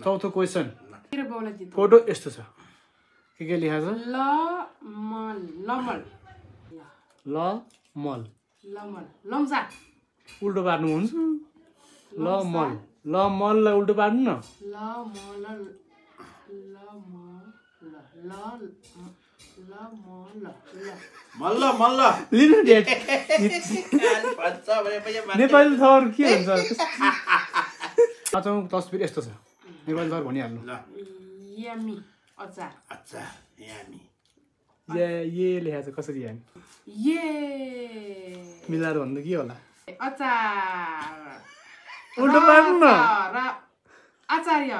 चौथो क्वेसन मेरो बाउलाई जित फोटो यस्तो छ के लेखा छ लमल लमल लमल लमल लम्सा उल्टो पार्नु हुन्छ लमल लमललाई उल्टो पार्नु न लमल लमल लमल मल्ल मल्ल लिनु डेट भन्छ भने नेपाली थर के हुन्छ पाँचौँ तस्बिर यस्तो छ नेपाली थर भनिहाल्नु यमी अचार अच्छा यामी ये लेखा छ कसरी यामी ये मिलाएर भन्नु के होला अचार उल्टो पार्नु न र आचार्य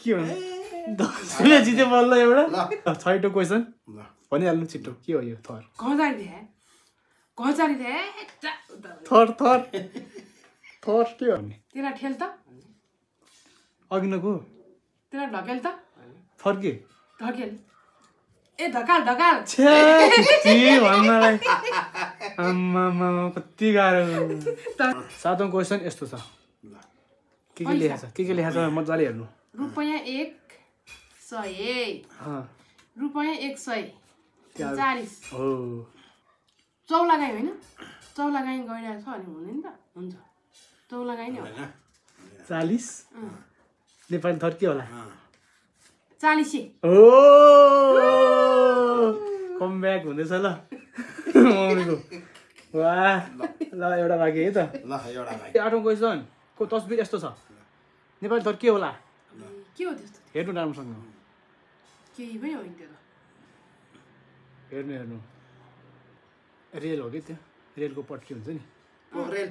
के हुन्छ दसले जिते बल्ल एउटा छैटौँ क्वेसन भनिहाल्नु छिट्टो के हो यो थर थर थर थर के हो भने तेरा ठेल त अघि नको तेरा ढकेल त थर के ढकेल ए ढकाल ढकाल भन्नलाई आम्मा कति गाह्रो सातौँ क्वेसन यस्तो छ के लेखा छ के लेखा छ मजाले हेर्नु रुपैयाँ 100 रुपैयाँ 140 हो चौलागाई होइन चौलागाई गइरहेको छ अनि हुने नि त हुन्छ चौलागाई नै हो 40 नेपाली थर के होला 40 ओ कम ब्याक हुँदैछ ल मम्मीको वाह ल एउटा बाँकी है त ल एउटा भाइ आठौँ क्वेसन को तस्बिर यस्तो छ नेपाली थर के होला के हो त्यस्तो हेर्नु राम्रोसँग केही पनि होइन त्यो त हेर्नु हेर्नु रेल हो कि त्यो रेलको पट्टी हुन्छ नि पोखरेल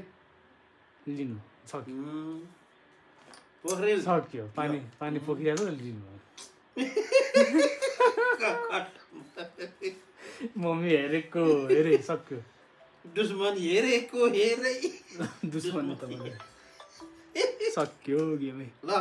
लिनु सक्यो पोखरेल सक्यो पानी पानी पोखिरहेको लिनु मम्मी हेरेको हेरे सक्यो दुश्मन हेरेको हेरै दुश्मन त सक्यो गेमै ल